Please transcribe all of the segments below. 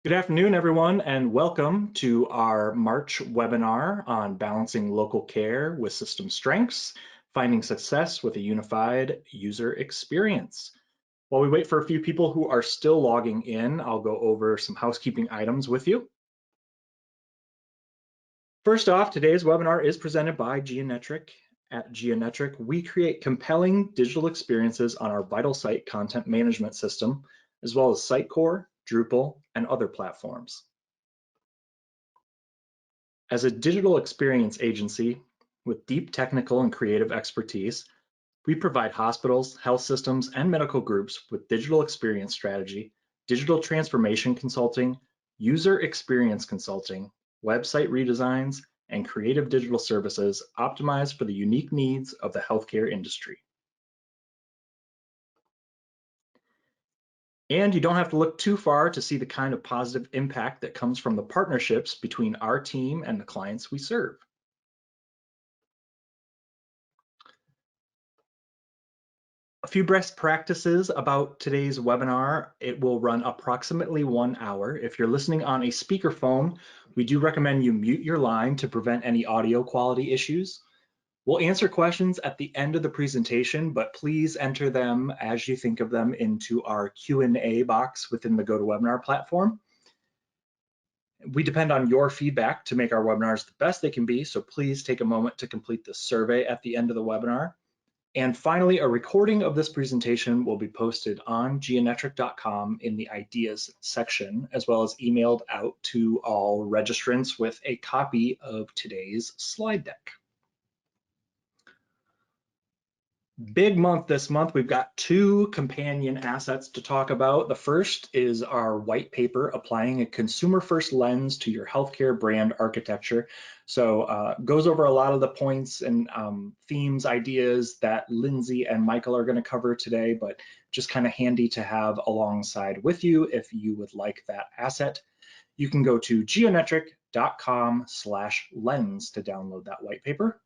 Good afternoon, everyone, and welcome to our March webinar on balancing local care with system strengths, finding success with a unified user experience. While we wait for a few people who are still logging in, I'll go over some housekeeping items with you. First off, today's webinar is presented by Geonetric. At Geonetric, we create compelling digital experiences on our vital site content management system, as well as Sitecore, Drupal, and other platforms. As a digital experience agency with deep technical and creative expertise, we provide hospitals, health systems, and medical groups with digital experience strategy, digital transformation consulting, user experience consulting, website redesigns, and creative digital services optimized for the unique needs of the healthcare industry. And you don't have to look too far to see the kind of positive impact that comes from the partnerships between our team and the clients we serve. A few best practices about today's webinar. It will run approximately 1 hour. If you're listening on a speakerphone, we do recommend you mute your line to prevent any audio quality issues. We'll answer questions at the end of the presentation, but please enter them as you think of them into our Q&A box within the GoToWebinar platform. We depend on your feedback to make our webinars the best they can be, so please take a moment to complete the survey at the end of the webinar. And finally, a recording of this presentation will be posted on geonetric.com in the ideas section, as well as emailed out to all registrants with a copy of today's slide deck. Big month this month. We've got 2 companion assets to talk about. The first is our white paper, applying a consumer-first lens to your healthcare brand architecture. So goes over a lot of the points and themes, ideas that Lindsay and Michael are going to cover today, but just kind of handy to have alongside with you if you would like that asset. You can go to geonetric.com/lens to download that white paper.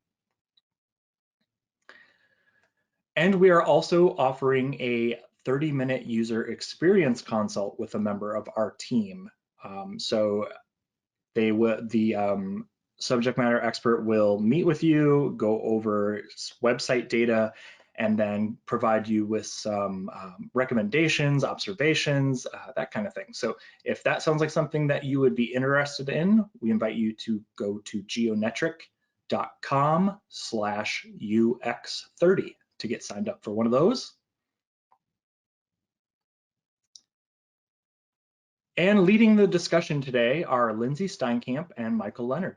And we are also offering a 30-minute user experience consult with a member of our team. So the subject matter expert will meet with you, go over website data, and then provide you with some recommendations, observations, that kind of thing. So if that sounds like something that you would be interested in, we invite you to go to geonetric.com/UX30 to get signed up for one of those. And leading the discussion today are Lindsay Steinkamp and Michael Leonard.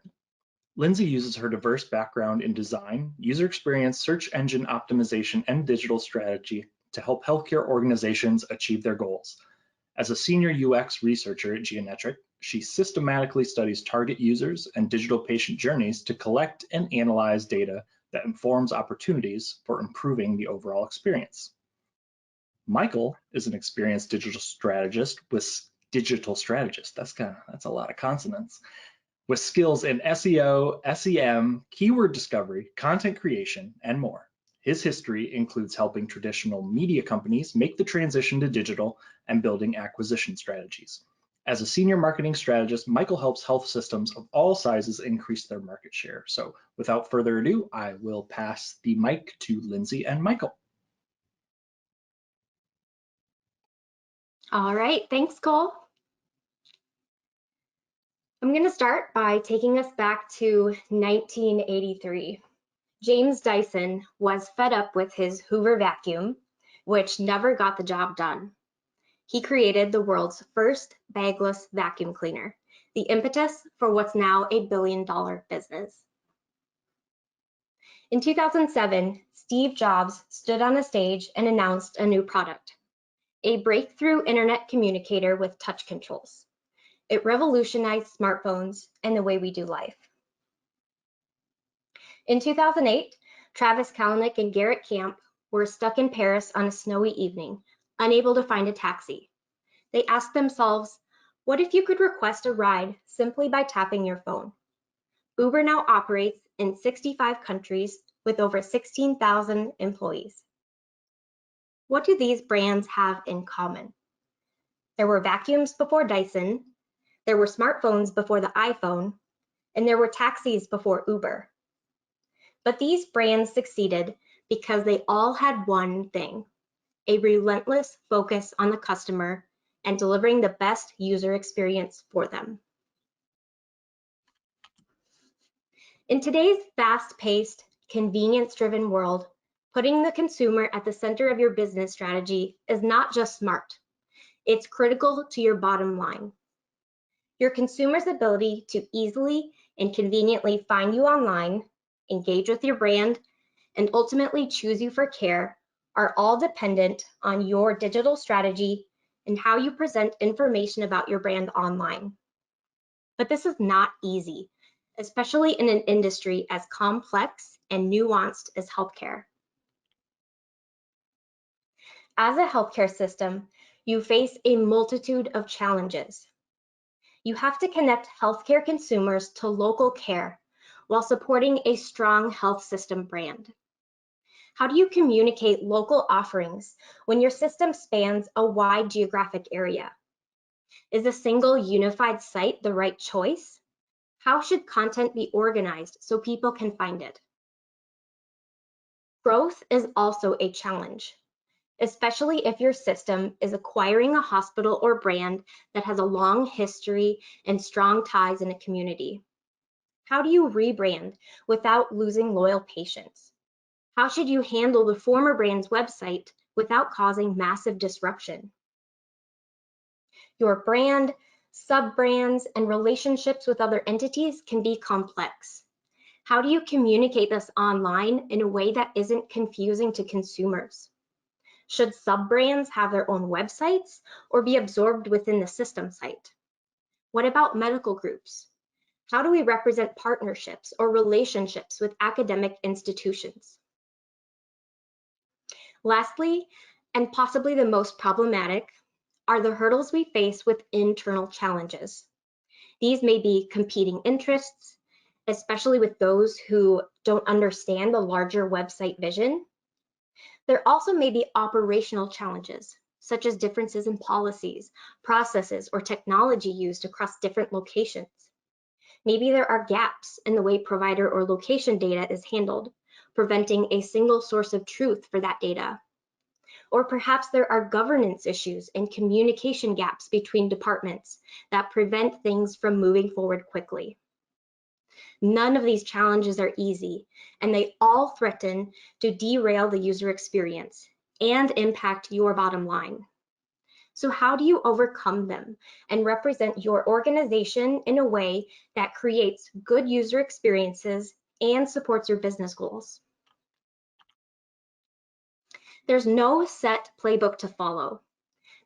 Lindsay uses her diverse background in design, user experience, search engine optimization, and digital strategy to help healthcare organizations achieve their goals. As a senior UX researcher at Geonetric, she systematically studies target users and digital patient journeys to collect and analyze data that informs opportunities for improving the overall experience. Michael is an experienced digital strategist. That's a lot of consonants. With skills in SEO, SEM, keyword discovery, content creation, and more. His history includes helping traditional media companies make the transition to digital and building acquisition strategies. As a senior marketing strategist, Michael helps health systems of all sizes increase their market share. So without further ado, I will pass the mic to Lindsay and Michael. All right, thanks, Cole. I'm going to start by taking us back to 1983. James Dyson was fed up with his Hoover vacuum, which never got the job done. He created the world's first bagless vacuum cleaner, the impetus for what's now a billion-dollar business. In 2007, Steve Jobs stood on a stage and announced a new product, a breakthrough internet communicator with touch controls. It revolutionized smartphones and the way we do life. In 2008, Travis Kalanick and Garrett Camp were stuck in Paris on a snowy evening, unable to find a taxi. They asked themselves, what if you could request a ride simply by tapping your phone? Uber now operates in 65 countries with over 16,000 employees. What do these brands have in common? There were vacuums before Dyson, There were smartphones before the iPhone, and there were taxis before Uber. But these brands succeeded because they all had one thing: a relentless focus on the customer and delivering the best user experience for them. In today's fast-paced, convenience-driven world, putting the consumer at the center of your business strategy is not just smart, it's critical to your bottom line. Your consumer's ability to easily and conveniently find you online, engage with your brand, and ultimately choose you for care are all dependent on your digital strategy and how you present information about your brand online. But this is not easy, especially in an industry as complex and nuanced as healthcare. As a healthcare system, you face a multitude of challenges. You have to connect healthcare consumers to local care while supporting a strong health system brand. How do you communicate local offerings when your system spans a wide geographic area? Is a single unified site the right choice? How should content be organized so people can find it? Growth is also a challenge, especially if your system is acquiring a hospital or brand that has a long history and strong ties in a community. How do you rebrand without losing loyal patients? How should you handle the former brand's website without causing massive disruption? Your brand, sub-brands, and relationships with other entities can be complex. How do you communicate this online in a way that isn't confusing to consumers? Should sub-brands have their own websites or be absorbed within the system site? What about medical groups? How do we represent partnerships or relationships with academic institutions? Lastly, and possibly the most problematic, are the hurdles we face with internal challenges. These may be competing interests, especially with those who don't understand the larger website vision. There also may be operational challenges, such as differences in policies, processes, or technology used across different locations. Maybe there are gaps in the way provider or location data is handled, preventing a single source of truth for that data. Or perhaps there are governance issues and communication gaps between departments that prevent things from moving forward quickly. None of these challenges are easy, and they all threaten to derail the user experience and impact your bottom line. So how do you overcome them and represent your organization in a way that creates good user experiences and supports your business goals? There's no set playbook to follow,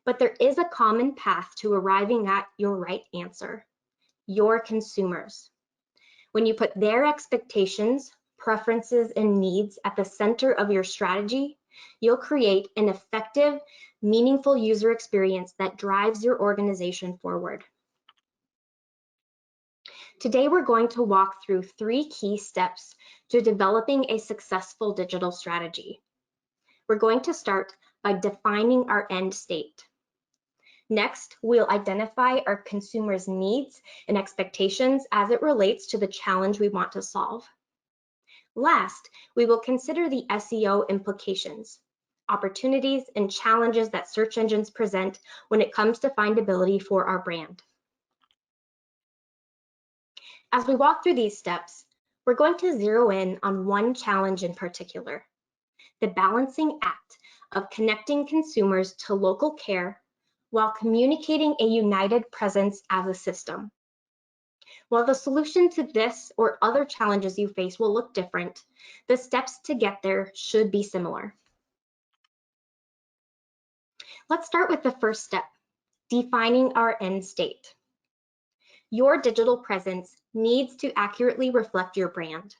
but there is a common path to arriving at your right answer: your consumers. When you put their expectations, preferences, and needs at the center of your strategy, you'll create an effective, meaningful user experience that drives your organization forward. Today, we're going to walk through 3 key steps to developing a successful digital strategy. We're going to start by defining our end state. Next, we'll identify our consumers' needs and expectations as it relates to the challenge we want to solve. Last, we will consider the SEO implications, opportunities and challenges that search engines present when it comes to findability for our brand. As we walk through these steps, we're going to zero in on one challenge in particular: the balancing act of connecting consumers to local care while communicating a united presence as a system. While the solution to this or other challenges you face will look different, the steps to get there should be similar. Let's start with the first step: defining our end state. Your digital presence needs to accurately reflect your brand.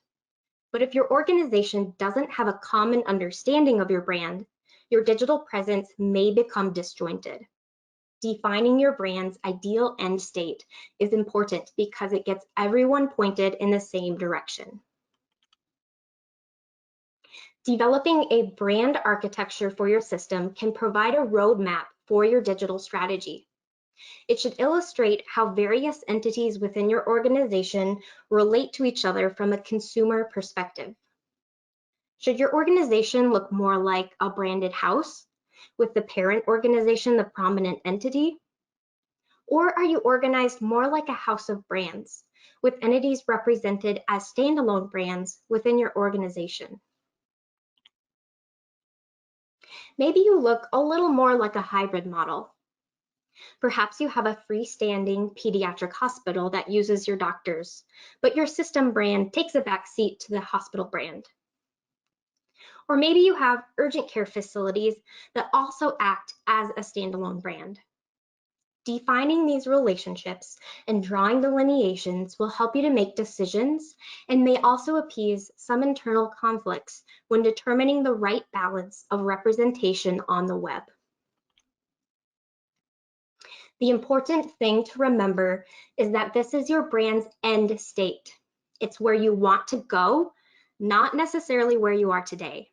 But if your organization doesn't have a common understanding of your brand, your digital presence may become disjointed. Defining your brand's ideal end state is important because it gets everyone pointed in the same direction. Developing a brand architecture for your system can provide a roadmap for your digital strategy. It should illustrate how various entities within your organization relate to each other from a consumer perspective. Should your organization look more like a branded house, with the parent organization the prominent entity? Or are you organized more like a house of brands, with entities represented as standalone brands within your organization? Maybe you look a little more like a hybrid model. Perhaps you have a freestanding pediatric hospital that uses your doctors, but your system brand takes a back seat to the hospital brand. Or maybe you have urgent care facilities that also act as a standalone brand. Defining these relationships and drawing delineations will help you to make decisions and may also appease some internal conflicts when determining the right balance of representation on the web. The important thing to remember is that this is your brand's end state. It's where you want to go, not necessarily where you are today.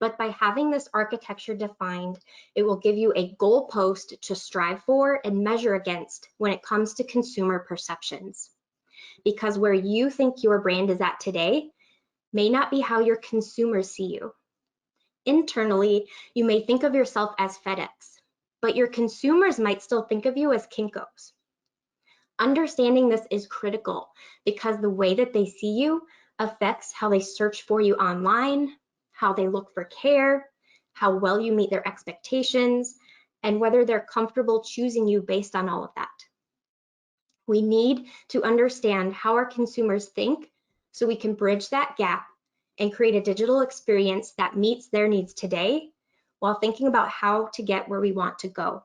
But by having this architecture defined, it will give you a goalpost to strive for and measure against when it comes to consumer perceptions. Because where you think your brand is at today may not be how your consumers see you. Internally, you may think of yourself as FedEx, but your consumers might still think of you as Kinko's. Understanding this is critical because the way that they see you affects how they search for you online, how they look for care, how well you meet their expectations, and whether they're comfortable choosing you based on all of that. We need to understand how our consumers think so we can bridge that gap and create a digital experience that meets their needs today while thinking about how to get where we want to go.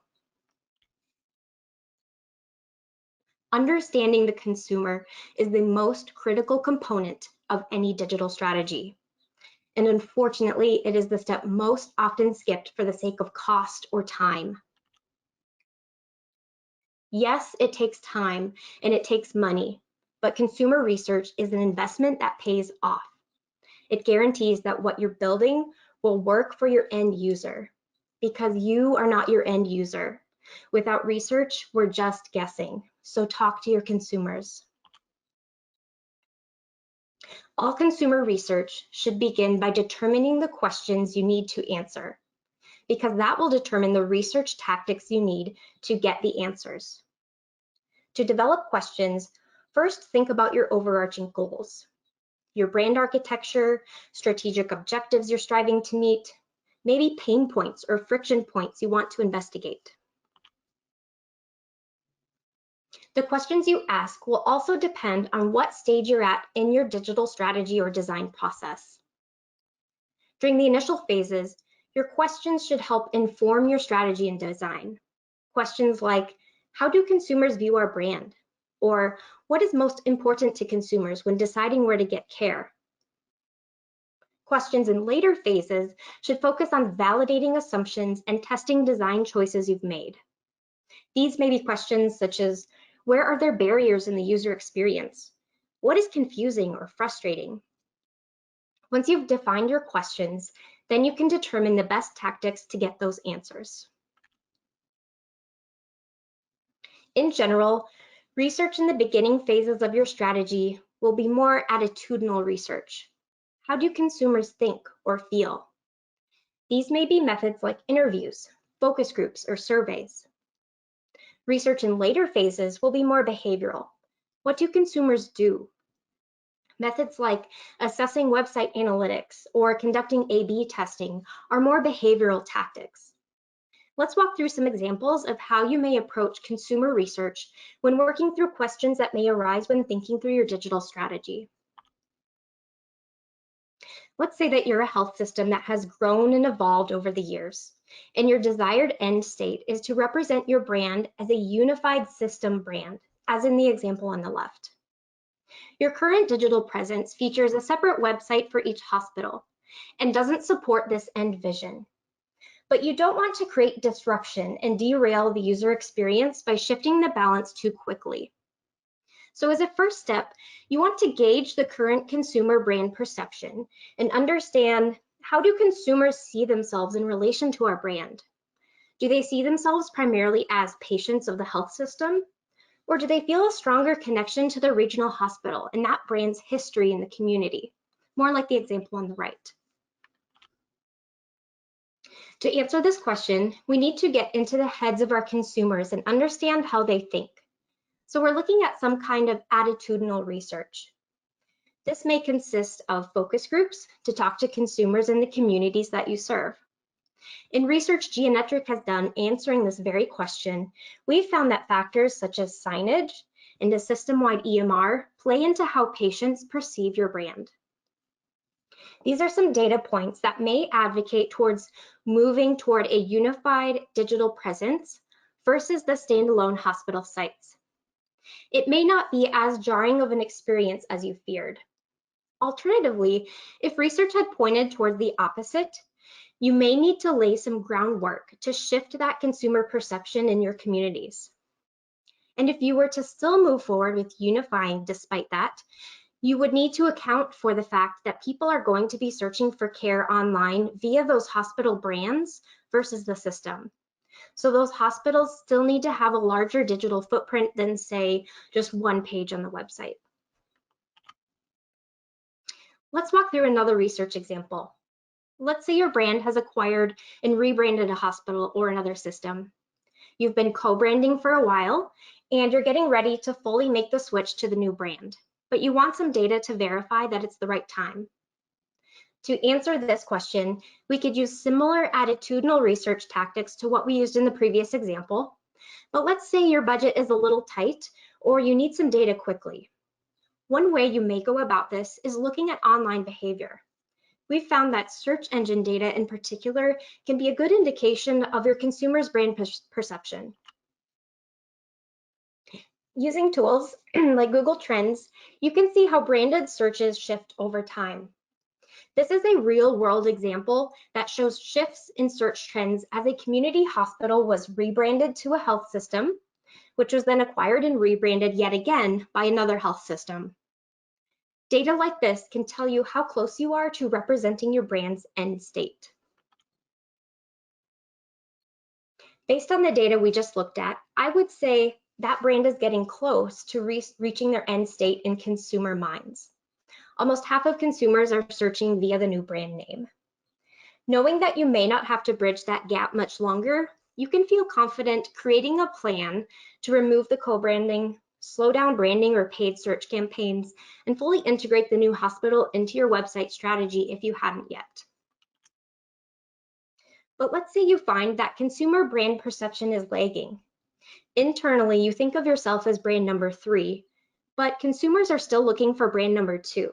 Understanding the consumer is the most critical component of any digital strategy. And unfortunately, it is the step most often skipped for the sake of cost or time. Yes, it takes time and it takes money, but consumer research is an investment that pays off. It guarantees that what you're building will work for your end user because you are not your end user. Without research, we're just guessing. So talk to your consumers. All consumer research should begin by determining the questions you need to answer, because that will determine the research tactics you need to get the answers. To develop questions, first think about your overarching goals, your brand architecture, strategic objectives you're striving to meet, maybe pain points or friction points you want to investigate. The questions you ask will also depend on what stage you're at in your digital strategy or design process. During the initial phases, your questions should help inform your strategy and design. Questions like, how do consumers view our brand? Or what is most important to consumers when deciding where to get care? Questions in later phases should focus on validating assumptions and testing design choices you've made. These may be questions such as, where are there barriers in the user experience? What is confusing or frustrating? Once you've defined your questions, then you can determine the best tactics to get those answers. In general, research in the beginning phases of your strategy will be more attitudinal research. How do consumers think or feel? These may be methods like interviews, focus groups, or surveys. Research in later phases will be more behavioral. What do consumers do? Methods like assessing website analytics or conducting A/B testing are more behavioral tactics. Let's walk through some examples of how you may approach consumer research when working through questions that may arise when thinking through your digital strategy. Let's say that you're a health system that has grown and evolved over the years, and your desired end state is to represent your brand as a unified system brand, as in the example on the left. Your current digital presence features a separate website for each hospital and doesn't support this end vision. But you don't want to create disruption and derail the user experience by shifting the balance too quickly. So as a first step, you want to gauge the current consumer brand perception and understand, how do consumers see themselves in relation to our brand? Do they see themselves primarily as patients of the health system? Or do they feel a stronger connection to their regional hospital and that brand's history in the community? More like the example on the right. To answer this question, we need to get into the heads of our consumers and understand how they think. So we're looking at some kind of attitudinal research. This may consist of focus groups to talk to consumers in the communities that you serve. In research Geonetric has done answering this very question, we've found that factors such as signage and a system-wide EMR play into how patients perceive your brand. These are some data points that may advocate towards moving toward a unified digital presence versus the standalone hospital sites. It may not be as jarring of an experience as you feared. Alternatively, if research had pointed toward the opposite, you may need to lay some groundwork to shift that consumer perception in your communities. And if you were to still move forward with unifying despite that, you would need to account for the fact that people are going to be searching for care online via those hospital brands versus the system. So those hospitals still need to have a larger digital footprint than, say, just one page on the website. Let's walk through another research example. Let's say your brand has acquired and rebranded a hospital or another system. You've been co-branding for a while, and you're getting ready to fully make the switch to the new brand, but you want some data to verify that it's the right time. To answer this question, we could use similar attitudinal research tactics to what we used in the previous example, but let's say your budget is a little tight or you need some data quickly. One way you may go about this is looking at online behavior. We've found that search engine data in particular can be a good indication of your consumer's brand perception. Using tools like Google Trends, you can see how branded searches shift over time. This is a real-world example that shows shifts in search trends as a community hospital was rebranded to a health system, which was then acquired and rebranded yet again by another health system. Data like this can tell you how close you are to representing your brand's end state. Based on the data we just looked at, I would say that brand is getting close to reaching their end state in consumer minds. Almost half of consumers are searching via the new brand name. Knowing that you may not have to bridge that gap much longer, you can feel confident creating a plan to remove the co-branding, slow down branding or paid search campaigns, and fully integrate the new hospital into your website strategy if you hadn't yet. But let's say you find that consumer brand perception is lagging. Internally, you think of yourself as brand number 3, but consumers are still looking for brand number 2.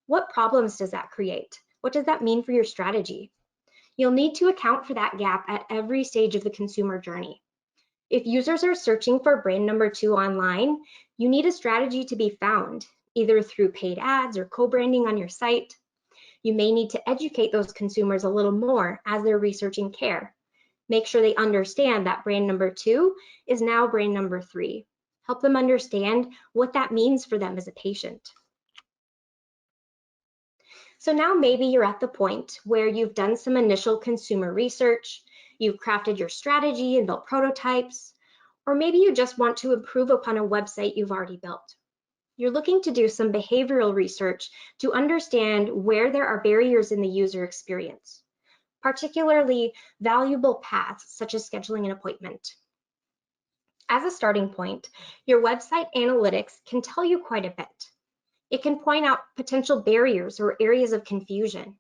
What problems does that create? What does that mean for your strategy? You'll need to account for that gap at every stage of the consumer journey. If users are searching for brand number 2 online, you need a strategy to be found, either through paid ads or co-branding on your site. You may need to educate those consumers a little more as they're researching care. Make sure they understand that brand number 2 is now brand number 3. Help them understand what that means for them as a patient. So now maybe you're at the point where you've done some initial consumer research, you've crafted your strategy and built prototypes, or maybe you just want to improve upon a website you've already built. You're looking to do some behavioral research to understand where there are barriers in the user experience, particularly valuable paths such as scheduling an appointment. As a starting point, your website analytics can tell you quite a bit. It can point out potential barriers or areas of confusion,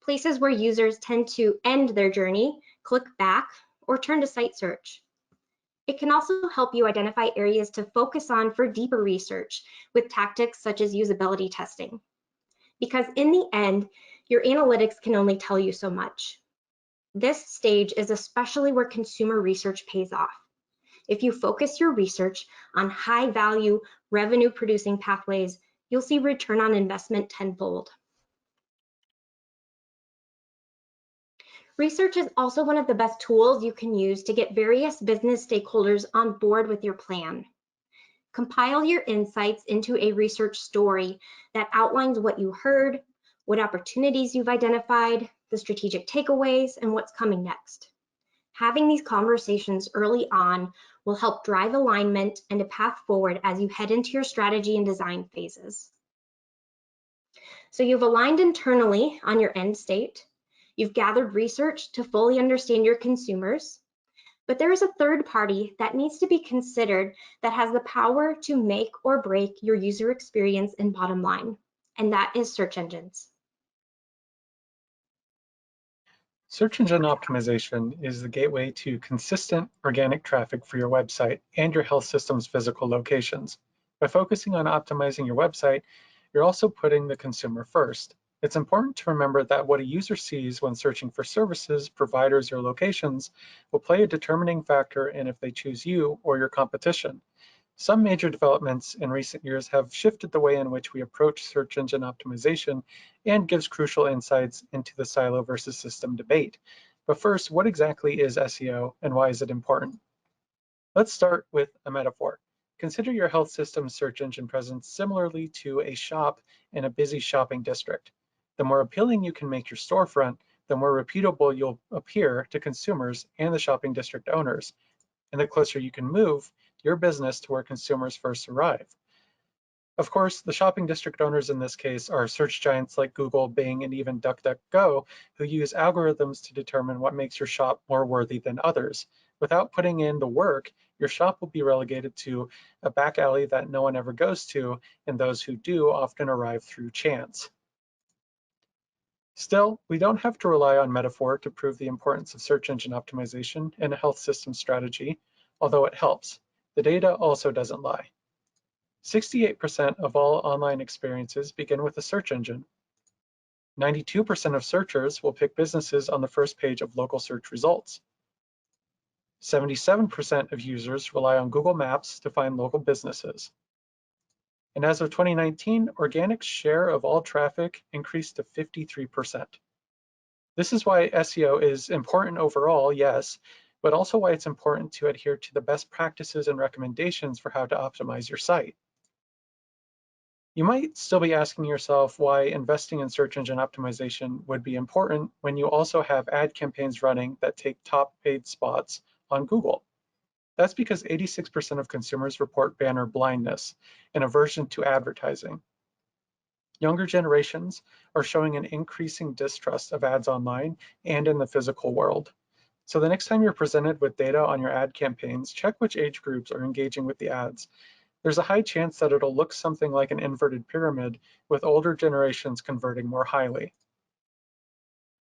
places where users tend to end their journey, click back, or turn to site search. It can also help you identify areas to focus on for deeper research with tactics such as usability testing. Because in the end, your analytics can only tell you so much. This stage is especially where consumer research pays off. If you focus your research on high-value, revenue-producing pathways, you'll see return on investment tenfold. Research is also one of the best tools you can use to get various business stakeholders on board with your plan. Compile your insights into a research story that outlines what you heard, what opportunities you've identified, the strategic takeaways, and what's coming next. Having these conversations early on will help drive alignment and a path forward as you head into your strategy and design phases. So you've aligned internally on your end state. You've gathered research to fully understand your consumers. But there is a third party that needs to be considered that has the power to make or break your user experience and bottom line, and that is search engines. Search engine optimization is the gateway to consistent organic traffic for your website and your health system's physical locations. By focusing on optimizing your website, you're also putting the consumer first. It's important to remember that what a user sees when searching for services, providers, or locations will play a determining factor in if they choose you or your competition. Some major developments in recent years have shifted the way in which we approach search engine optimization and gives crucial insights into the silo versus system debate. But first, what exactly is SEO and why is it important? Let's start with a metaphor. Consider your health system's search engine presence similarly to a shop in a busy shopping district. The more appealing you can make your storefront, the more reputable you'll appear to consumers and the shopping district owners. And the closer you can move your business to where consumers first arrive. Of course, the shopping district owners in this case are search giants like Google, Bing, and even DuckDuckGo, who use algorithms to determine what makes your shop more worthy than others. Without putting in the work, your shop will be relegated to a back alley that no one ever goes to, and those who do often arrive through chance. Still, we don't have to rely on metaphor to prove the importance of search engine optimization in a health system strategy, although it helps. The data also doesn't lie. 68% of all online experiences begin with a search engine. 92% of searchers will pick businesses on the first page of local search results. 77% of users rely on Google Maps to find local businesses. And as of 2019, organic's share of all traffic increased to 53%. This is why SEO is important overall, yes, but also why it's important to adhere to the best practices and recommendations for how to optimize your site. You might still be asking yourself why investing in search engine optimization would be important when you also have ad campaigns running that take top paid spots on Google. That's because 86% of consumers report banner blindness, an aversion to advertising. Younger generations are showing an increasing distrust of ads online and in the physical world. So the next time you're presented with data on your ad campaigns, check which age groups are engaging with the ads. There's a high chance that it'll look something like an inverted pyramid, with older generations converting more highly.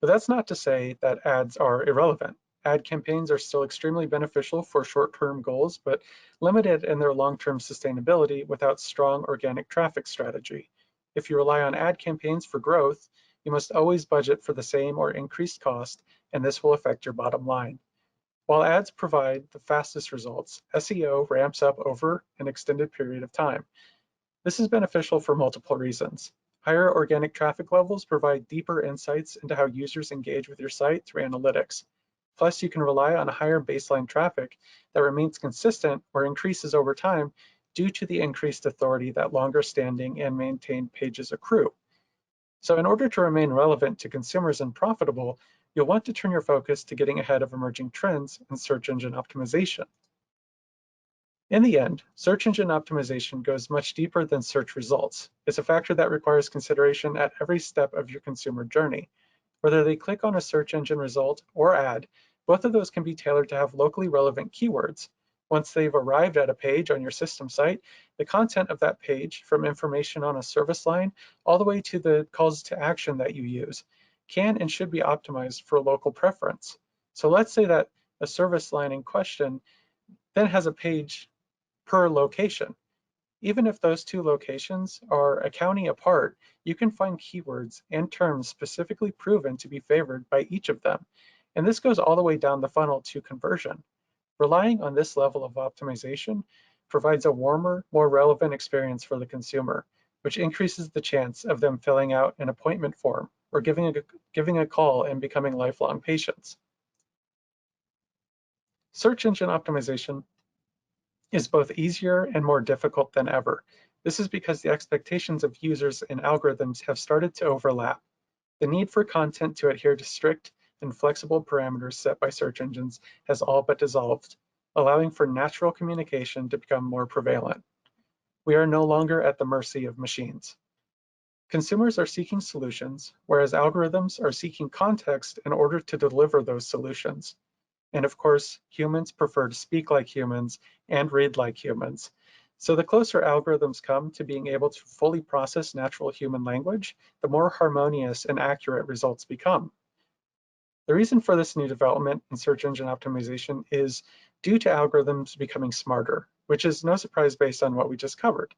But that's not to say that ads are irrelevant. Ad campaigns are still extremely beneficial for short-term goals, but limited in their long-term sustainability without strong organic traffic strategy. If you rely on ad campaigns for growth, you must always budget for the same or increased cost, and this will affect your bottom line. While ads provide the fastest results, SEO ramps up over an extended period of time. This is beneficial for multiple reasons. Higher organic traffic levels provide deeper insights into how users engage with your site through analytics. Plus, you can rely on a higher baseline traffic that remains consistent or increases over time due to the increased authority that longer standing and maintained pages accrue. So in order to remain relevant to consumers and profitable, you'll want to turn your focus to getting ahead of emerging trends in search engine optimization. In the end, search engine optimization goes much deeper than search results. It's a factor that requires consideration at every step of your consumer journey. Whether they click on a search engine result or ad, both of those can be tailored to have locally relevant keywords. Once they've arrived at a page on your system site, the content of that page, from information on a service line all the way to the calls to action that you use, can and should be optimized for local preference. So let's say that a service line in question then has a page per location. Even if those two locations are a county apart, you can find keywords and terms specifically proven to be favored by each of them. And this goes all the way down the funnel to conversion. Relying on this level of optimization provides a warmer, more relevant experience for the consumer, which increases the chance of them filling out an appointment form or giving a call and becoming lifelong patients. Search engine optimization is both easier and more difficult than ever. This is because the expectations of users and algorithms have started to overlap. The need for content to adhere to strict and flexible parameters set by search engines has all but dissolved, allowing for natural communication to become more prevalent. We are no longer at the mercy of machines. Consumers are seeking solutions, whereas algorithms are seeking context in order to deliver those solutions. And of course, humans prefer to speak like humans and read like humans. So the closer algorithms come to being able to fully process natural human language, the more harmonious and accurate results become. The reason for this new development in search engine optimization is due to algorithms becoming smarter, which is no surprise based on what we just covered.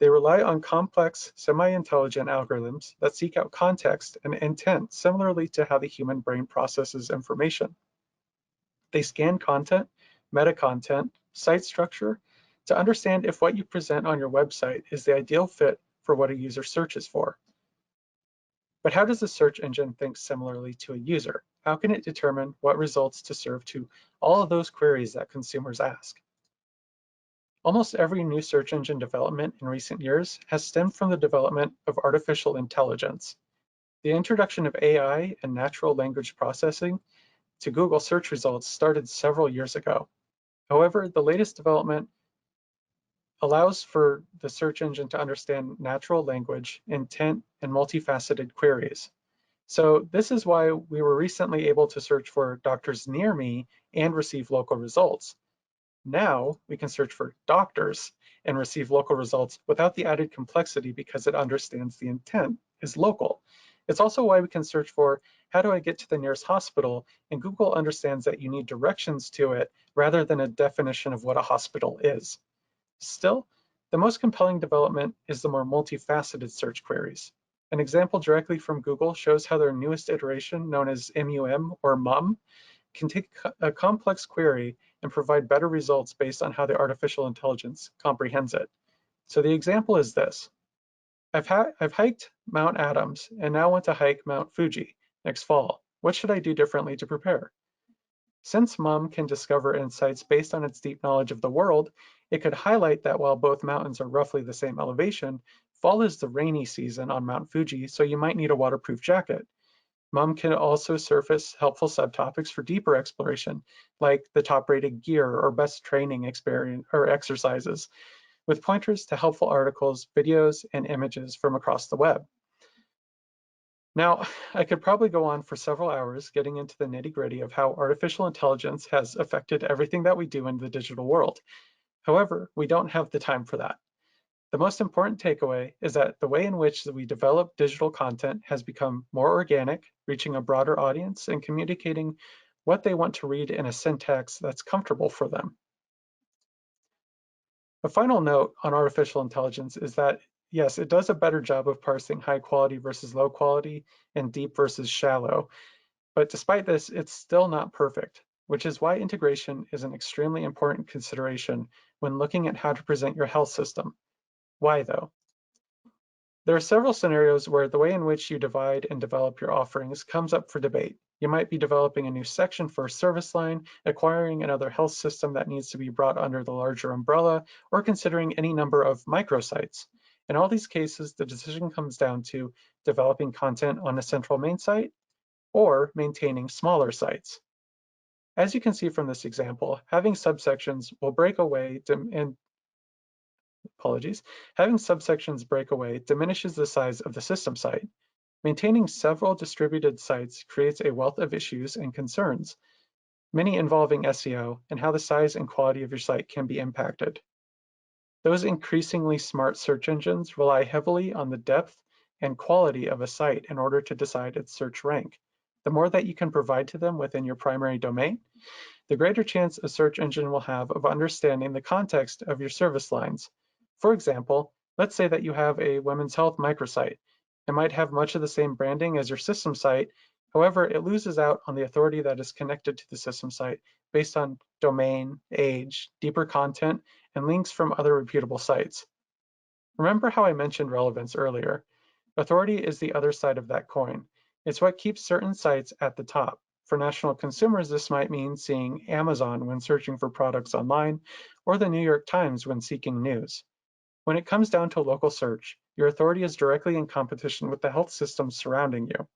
They rely on complex, semi-intelligent algorithms that seek out context and intent similarly to how the human brain processes information. They scan content, meta-content, site structure to understand if what you present on your website is the ideal fit for what a user searches for. But how does the search engine think similarly to a user? How can it determine what results to serve to all of those queries that consumers ask? Almost every new search engine development in recent years has stemmed from the development of artificial intelligence. The introduction of AI and natural language processing to Google search results started several years ago. However, the latest development allows for the search engine to understand natural language, intent, and multifaceted queries. So this is why we were recently able to search for doctors near me and receive local results. Now we can search for doctors and receive local results without the added complexity because it understands the intent is local. It's also why we can search for how do I get to the nearest hospital, and Google understands that you need directions to it rather than a definition of what a hospital is. Still, the most compelling development is the more multifaceted search queries. An example directly from Google shows how their newest iteration, known as MUM or MUM, can take a complex query and provide better results based on how the artificial intelligence comprehends it. So the example is this. I've hiked Mount Adams and now want to hike Mount Fuji next fall. What should I do differently to prepare? Since MUM can discover insights based on its deep knowledge of the world, it could highlight that while both mountains are roughly the same elevation, fall is the rainy season on Mount Fuji, so you might need a waterproof jacket. MUM can also surface helpful subtopics for deeper exploration, like the top-rated gear or best training experience or exercises, with pointers to helpful articles, videos, and images from across the web. Now, I could probably go on for several hours getting into the nitty-gritty of how artificial intelligence has affected everything that we do in the digital world. However, we don't have the time for that. The most important takeaway is that the way in which we develop digital content has become more organic, reaching a broader audience and communicating what they want to read in a syntax that's comfortable for them. A final note on artificial intelligence is that, yes, it does a better job of parsing high quality versus low quality and deep versus shallow. But despite this, it's still not perfect, which is why integration is an extremely important consideration when looking at how to present your health system. Why though? There are several scenarios where the way in which you divide and develop your offerings comes up for debate. You might be developing a new section for a service line, acquiring another health system that needs to be brought under the larger umbrella, or considering any number of microsites. In all these cases, the decision comes down to developing content on a central main site or maintaining smaller sites. As you can see from this example, having subsections will break away having subsections break away diminishes the size of the system site. Maintaining several distributed sites creates a wealth of issues and concerns, many involving SEO and how the size and quality of your site can be impacted. Those increasingly smart search engines rely heavily on the depth and quality of a site in order to decide its search rank. The more that you can provide to them within your primary domain, the greater chance a search engine will have of understanding the context of your service lines. For example, let's say that you have a women's health microsite. It might have much of the same branding as your system site. However, it loses out on the authority that is connected to the system site based on domain, age, deeper content, and links from other reputable sites. Remember how I mentioned relevance earlier? Authority is the other side of that coin. It's what keeps certain sites at the top. For national consumers, this might mean seeing Amazon when searching for products online, or the New York Times when seeking news. When it comes down to local search, your authority is directly in competition with the health systems surrounding you.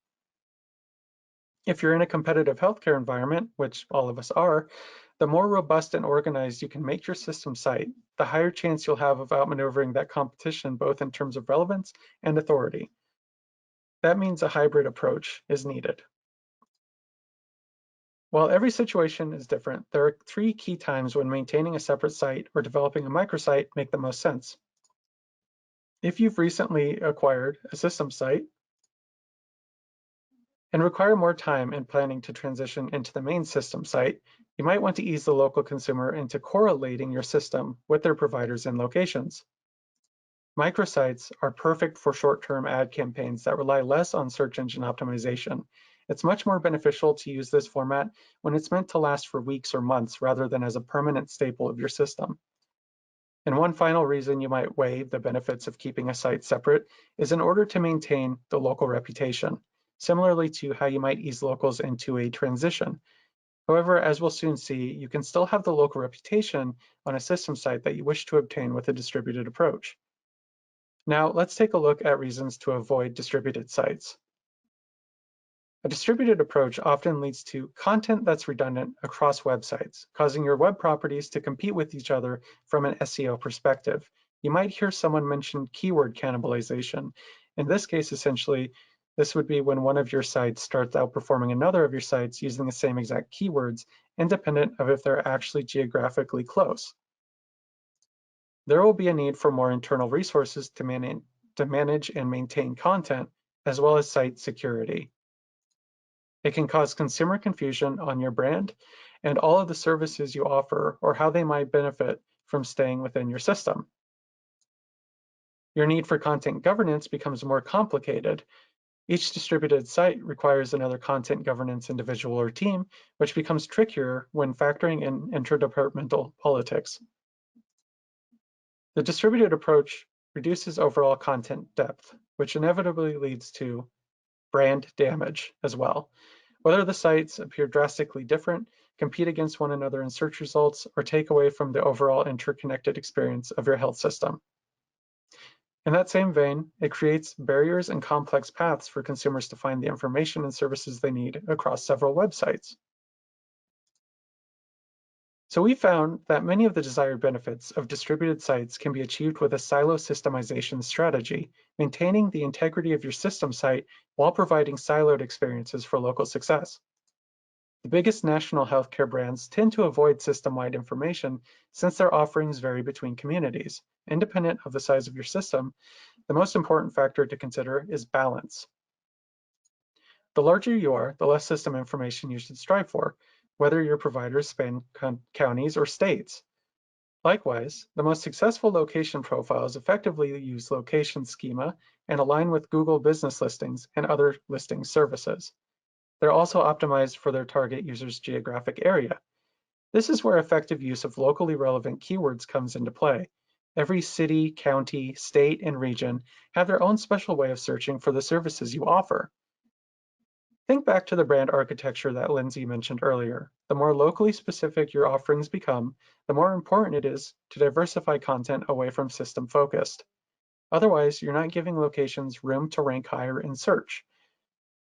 If you're in a competitive healthcare environment, which all of us are, the more robust and organized you can make your system site, the higher chance you'll have of outmaneuvering that competition, both in terms of relevance and authority. That means a hybrid approach is needed. While every situation is different, there are 3 key times when maintaining a separate site or developing a microsite make the most sense. If you've recently acquired a system site and require more time in planning to transition into the main system site, you might want to ease the local consumer into correlating your system with their providers and locations. Microsites are perfect for short-term ad campaigns that rely less on search engine optimization. It's much more beneficial to use this format when it's meant to last for weeks or months rather than as a permanent staple of your system. And one final reason you might weigh the benefits of keeping a site separate is in order to maintain the local reputation, similarly to how you might ease locals into a transition. However, as we'll soon see, you can still have the local reputation on a system site that you wish to obtain with a distributed approach. Now, let's take a look at reasons to avoid distributed sites. A distributed approach often leads to content that's redundant across websites, causing your web properties to compete with each other from an SEO perspective. You might hear someone mention keyword cannibalization. In this case, essentially, this would be when one of your sites starts outperforming another of your sites using the same exact keywords, independent of if they're actually geographically close. There will be a need for more internal resources to manage and maintain content, as well as site security. It can cause consumer confusion on your brand and all of the services you offer or how they might benefit from staying within your system. Your need for content governance becomes more complicated. Each distributed site requires another content governance individual or team, which becomes trickier when factoring in interdepartmental politics. The distributed approach reduces overall content depth, which inevitably leads to brand damage as well. Whether the sites appear drastically different, compete against one another in search results, or take away from the overall interconnected experience of your health system. In that same vein, it creates barriers and complex paths for consumers to find the information and services they need across several websites. So we found that many of the desired benefits of distributed sites can be achieved with a silo systemization strategy, maintaining the integrity of your system site while providing siloed experiences for local success. The biggest national healthcare brands tend to avoid system-wide information since their offerings vary between communities. Independent of the size of your system, the most important factor to consider is balance. The larger you are, the less system information you should strive for, whether your providers span counties or states. Likewise, the most successful location profiles effectively use location schema and align with Google business listings and other listing services. They're also optimized for their target user's geographic area. This is where effective use of locally relevant keywords comes into play. Every city, county, state, and region have their own special way of searching for the services you offer. Think back to the brand architecture that Lindsay mentioned earlier. The more locally specific your offerings become, the more important it is to diversify content away from system focused. Otherwise, you're not giving locations room to rank higher in search.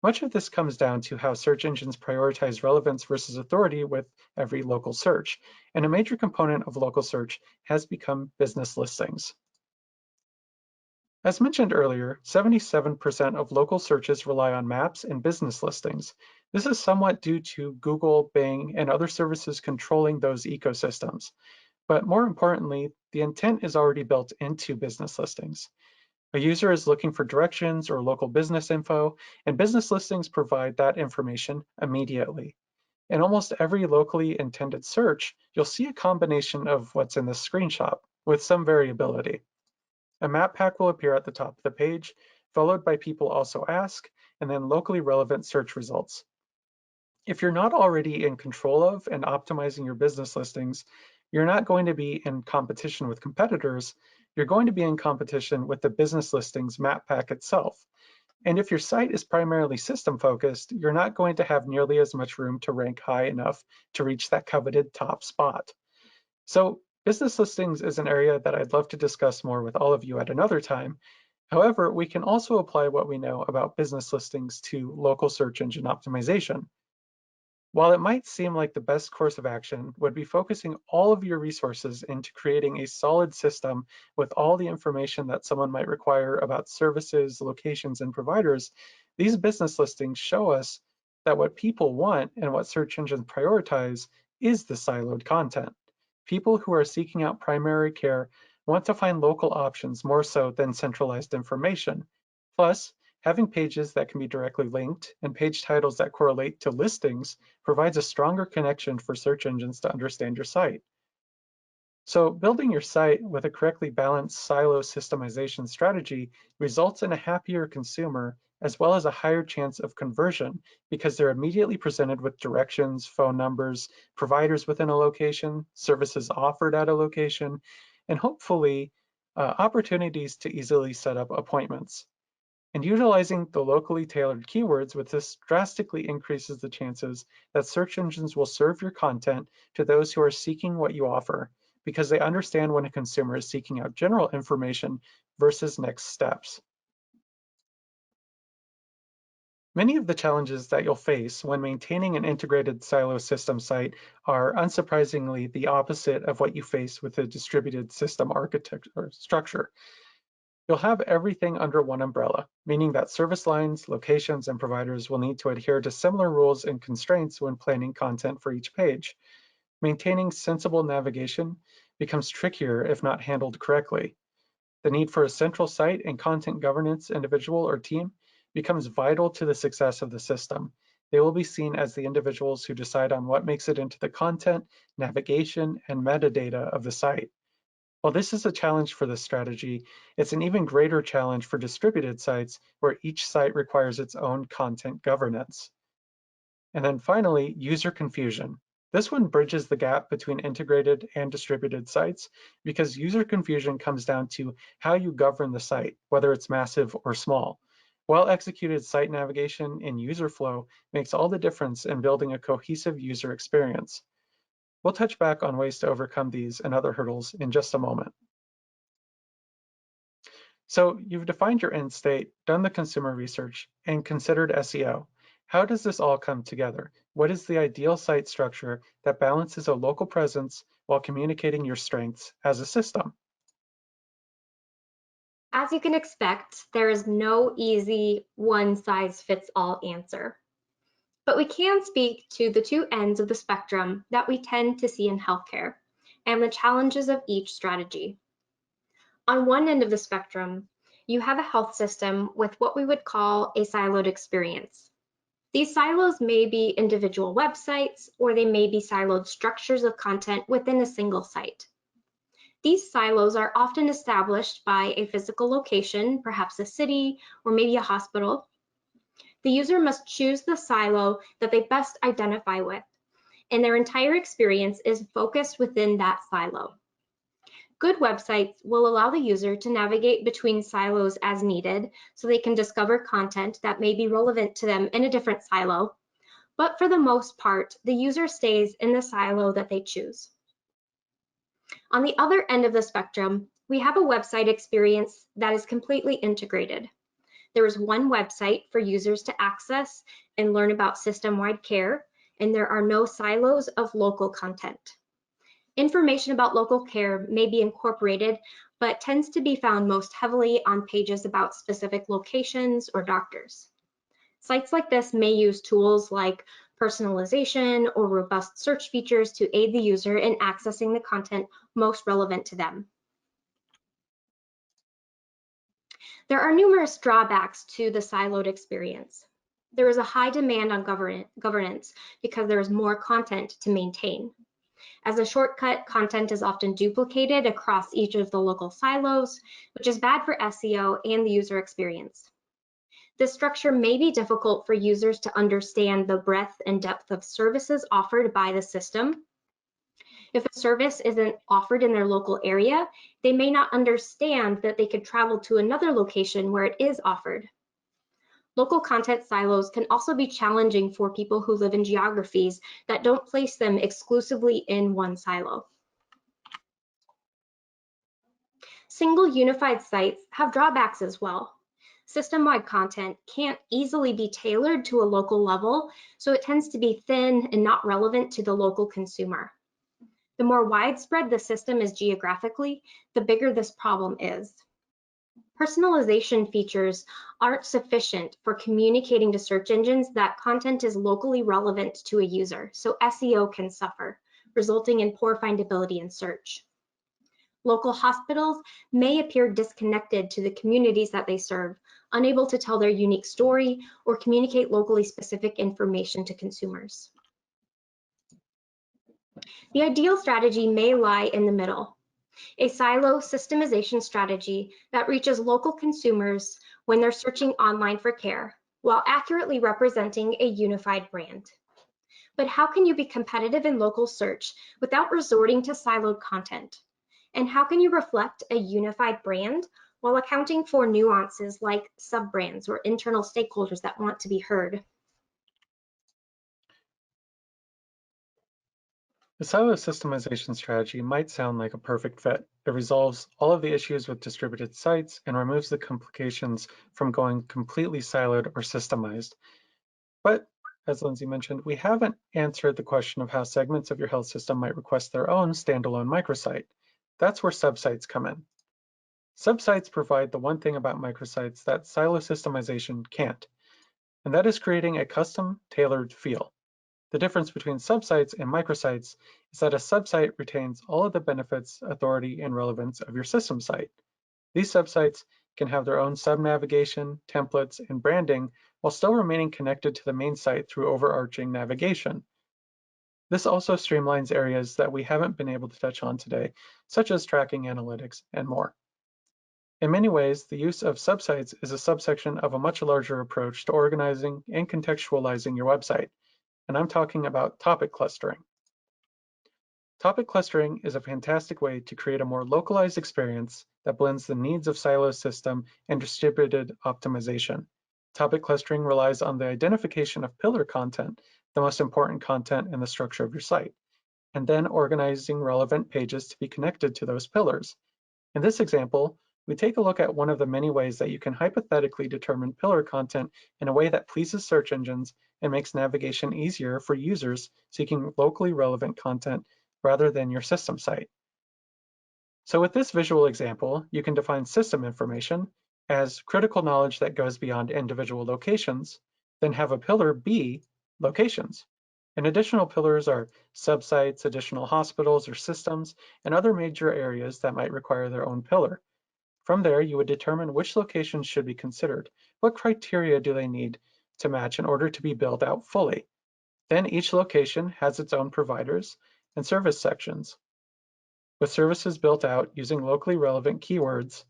Much of this comes down to how search engines prioritize relevance versus authority with every local search, and a major component of local search has become business listings. As mentioned earlier, 77% of local searches rely on maps and business listings. This is somewhat due to Google, Bing, and other services controlling those ecosystems. But more importantly, the intent is already built into business listings. A user is looking for directions or local business info, and business listings provide that information immediately. In almost every locally intended search, you'll see a combination of what's in the screenshot, with some variability. A map pack will appear at the top of the page, followed by people also ask, and then locally relevant search results. If you're not already in control of and optimizing your business listings, you're not going to be in competition with competitors, you're going to be in competition with the business listings map pack itself. And if your site is primarily system focused, you're not going to have nearly as much room to rank high enough to reach that coveted top spot. So business listings is an area that I'd love to discuss more with all of you at another time. However, we can also apply what we know about business listings to local search engine optimization. While it might seem like the best course of action would be focusing all of your resources into creating a solid system with all the information that someone might require about services, locations, and providers, these business listings show us that what people want and what search engines prioritize is the siloed content. People who are seeking out primary care want to find local options more so than centralized information. Plus, having pages that can be directly linked and page titles that correlate to listings provides a stronger connection for search engines to understand your site. So building your site with a correctly balanced silo systemization strategy results in a happier consumer as well as a higher chance of conversion because they're immediately presented with directions, phone numbers, providers within a location, services offered at a location, and hopefully opportunities to easily set up appointments. And utilizing the locally tailored keywords with this drastically increases the chances that search engines will serve your content to those who are seeking what you offer, because they understand when a consumer is seeking out general information versus next steps. Many of the challenges that you'll face when maintaining an integrated silo system site are unsurprisingly the opposite of what you face with a distributed system architecture or structure. You'll have everything under one umbrella, meaning that service lines, locations, and providers will need to adhere to similar rules and constraints when planning content for each page. Maintaining sensible navigation becomes trickier if not handled correctly. The need for a central site and content governance individual or team becomes vital to the success of the system. They will be seen as the individuals who decide on what makes it into the content, navigation, and metadata of the site. While this is a challenge for this strategy, it's an even greater challenge for distributed sites where each site requires its own content governance. And then finally, user confusion. This one bridges the gap between integrated and distributed sites because user confusion comes down to how you govern the site, whether it's massive or small. Well-executed site navigation and user flow makes all the difference in building a cohesive user experience. We'll touch back on ways to overcome these and other hurdles in just a moment. So you've defined your end state, done the consumer research, and considered SEO. How does this all come together? What is the ideal site structure that balances a local presence while communicating your strengths as a system? As you can expect, there is no easy one-size-fits-all answer. But we can speak to the two ends of the spectrum that we tend to see in healthcare and the challenges of each strategy. On one end of the spectrum, you have a health system with what we would call a siloed experience. These silos may be individual websites, or they may be siloed structures of content within a single site. These silos are often established by a physical location, perhaps a city, or maybe a hospital. The user must choose the silo that they best identify with, and their entire experience is focused within that silo. Good websites will allow the user to navigate between silos as needed so they can discover content that may be relevant to them in a different silo. But for the most part, the user stays in the silo that they choose. On the other end of the spectrum, we have a website experience that is completely integrated. There is one website for users to access and learn about system-wide care, and there are no silos of local content. Information about local care may be incorporated, but tends to be found most heavily on pages about specific locations or doctors. Sites like this may use tools like personalization or robust search features to aid the user in accessing the content most relevant to them. There are numerous drawbacks to the siloed experience. There is a high demand on governance because there is more content to maintain. As a shortcut, content is often duplicated across each of the local silos, which is bad for SEO and the user experience. This structure may be difficult for users to understand the breadth and depth of services offered by the system. If a service isn't offered in their local area, they may not understand that they could travel to another location where it is offered. Local content silos can also be challenging for people who live in geographies that don't place them exclusively in one silo. Single unified sites have drawbacks as well. system-wide content can't easily be tailored to a local level, so it tends to be thin and not relevant to the local consumer. The more widespread the system is geographically, the bigger this problem is. Personalization features aren't sufficient for communicating to search engines that content is locally relevant to a user, so SEO can suffer, resulting in poor findability in search. Local hospitals may appear disconnected to the communities that they serve, unable to tell their unique story or communicate locally specific information to consumers. The ideal strategy may lie in the middle, a silo systemization strategy that reaches local consumers when they're searching online for care, while accurately representing a unified brand. But how can you be competitive in local search without resorting to siloed content? And how can you reflect a unified brand while accounting for nuances like sub-brands or internal stakeholders that want to be heard? The silo systemization strategy might sound like a perfect fit. It resolves all of the issues with distributed sites and removes the complications from going completely siloed or systemized. But as Lindsay mentioned, we haven't answered the question of how segments of your health system might request their own standalone microsite. That's where subsites come in. Subsites provide the one thing about microsites that silo systemization can't, and that is creating a custom tailored feel. The difference between subsites and microsites is that a subsite retains all of the benefits, authority, and relevance of your system site. These subsites can have their own sub-navigation, templates, and branding while still remaining connected to the main site through overarching navigation. This also streamlines areas that we haven't been able to touch on today, such as tracking analytics and more. In many ways, the use of subsites is a subsection of a much larger approach to organizing and contextualizing your website, and I'm talking about topic clustering. Topic clustering is a fantastic way to create a more localized experience that blends the needs of silo system and distributed optimization. Topic clustering relies on the identification of pillar content, the most important content in the structure of your site, and then organizing relevant pages to be connected to those pillars. In this example, we take a look at one of the many ways that you can hypothetically determine pillar content in a way that pleases search engines and makes navigation easier for users seeking locally relevant content rather than your system site. So with this visual example, you can define system information as critical knowledge that goes beyond individual locations, then have a pillar be locations. And additional pillars are subsites, additional hospitals or systems, and other major areas that might require their own pillar. From there, you would determine which locations should be considered. What criteria do they need to match in order to be built out fully? Then each location has its own providers and service sections, with services built out using locally relevant keywords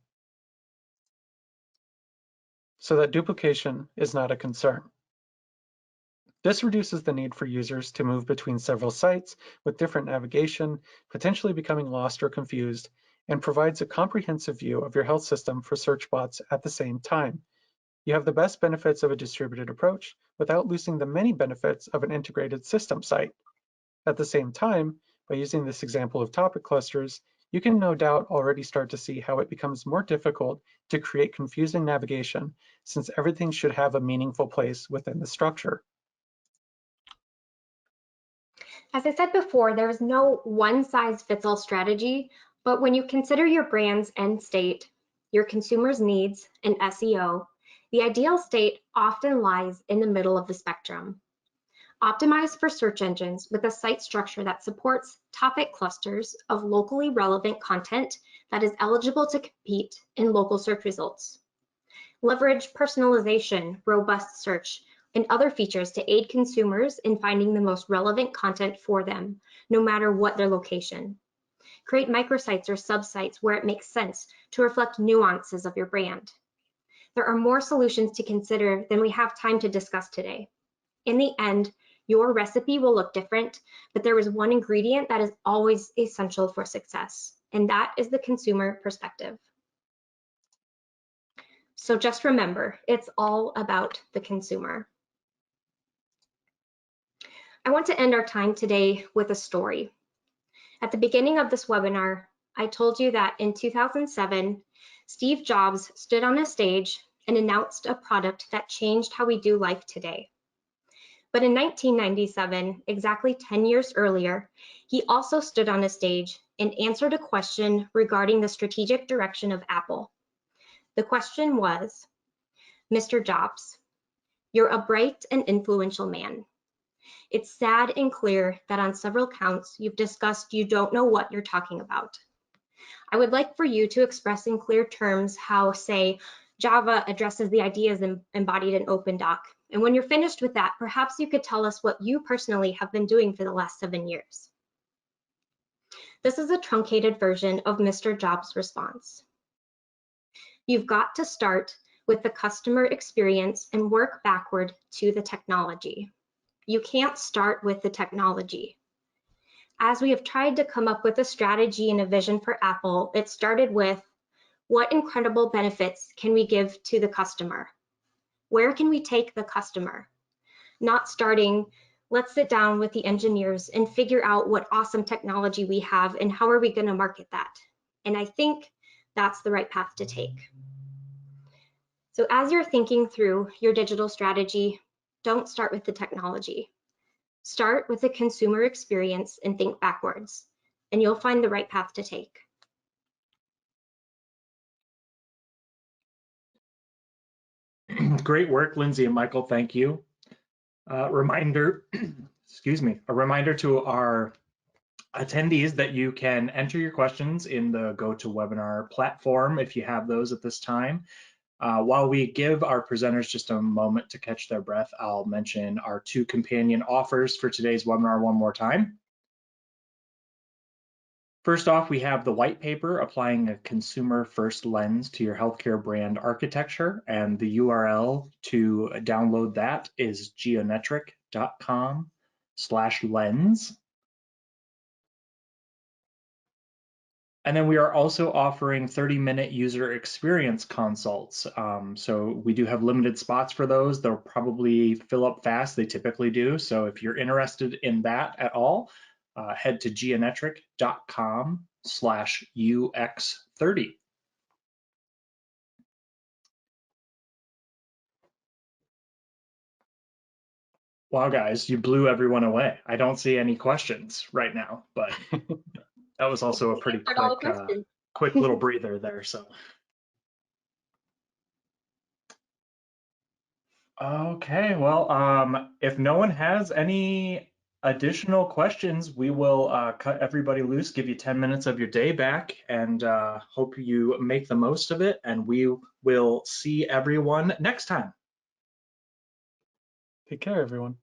so that duplication is not a concern. This reduces the need for users to move between several sites with different navigation, potentially becoming lost or confused, and provides a comprehensive view of your health system for search bots at the same time. You have the best benefits of a distributed approach without losing the many benefits of an integrated system site. At the same time, by using this example of topic clusters, you can no doubt already start to see how it becomes more difficult to create confusing navigation, since everything should have a meaningful place within the structure. As I said before, there is no one-size-fits-all strategy, but when you consider your brand's end state, your consumers' needs, and SEO, the ideal state often lies in the middle of the spectrum. Optimize for search engines with a site structure that supports topic clusters of locally relevant content that is eligible to compete in local search results. Leverage personalization, robust search, and other features to aid consumers in finding the most relevant content for them, no matter what their location. Create microsites or subsites where it makes sense to reflect nuances of your brand. There are more solutions to consider than we have time to discuss today. In the end, your recipe will look different, but there is one ingredient that is always essential for success, and that is the consumer perspective. So just remember, it's all about the consumer. I want to end our time today with a story. At the beginning of this webinar, I told you that in 2007, Steve Jobs stood on a stage and announced a product that changed how we do life today. But in 1997, exactly 10 years earlier, he also stood on a stage and answered a question regarding the strategic direction of Apple. The question was, Mr. Jobs, you're a bright and influential man. It's sad and clear that on several counts you've discussed you don't know what you're talking about. I would like for you to express in clear terms how, say, Java addresses the ideas embodied in OpenDoc. And when you're finished with that, perhaps you could tell us what you personally have been doing for the last 7 years. This is a truncated version of Mr. Jobs' response. You've got to start with the customer experience and work backward to the technology. You can't start with the technology. As we have tried to come up with a strategy and a vision for Apple, it started with, what incredible benefits can we give to the customer? Where can we take the customer? Not starting, let's sit down with the engineers and figure out what awesome technology we have and how are we going to market that. And I think that's the right path to take. So as you're thinking through your digital strategy, don't start with the technology. Start with the consumer experience and think backwards, and you'll find the right path to take. Great work, Lindsay and Michael. Thank you. Reminder, excuse me, a reminder to our attendees that you can enter your questions in the GoToWebinar platform if you have those at this time. While we give our presenters just a moment to catch their breath, I'll mention our 2 companion offers for today's webinar one more time. First off, we have the white paper, Applying a Consumer First Lens to Your Healthcare Brand Architecture, and the URL to download that is geonetric.com/lens. And then we are also offering 30-minute user experience consults. So we do have limited spots for those. They'll probably fill up fast. They typically do. So if you're interested in that at all, head to geonetric.com/UX30. Wow, guys, you blew everyone away. I don't see any questions right now, but that was also a pretty quick little breather there. So. Okay, well, if no one has any additional questions, we will cut everybody loose, give you 10 minutes of your day back, and hope you make the most of it, and we will see everyone next time. Take care, everyone.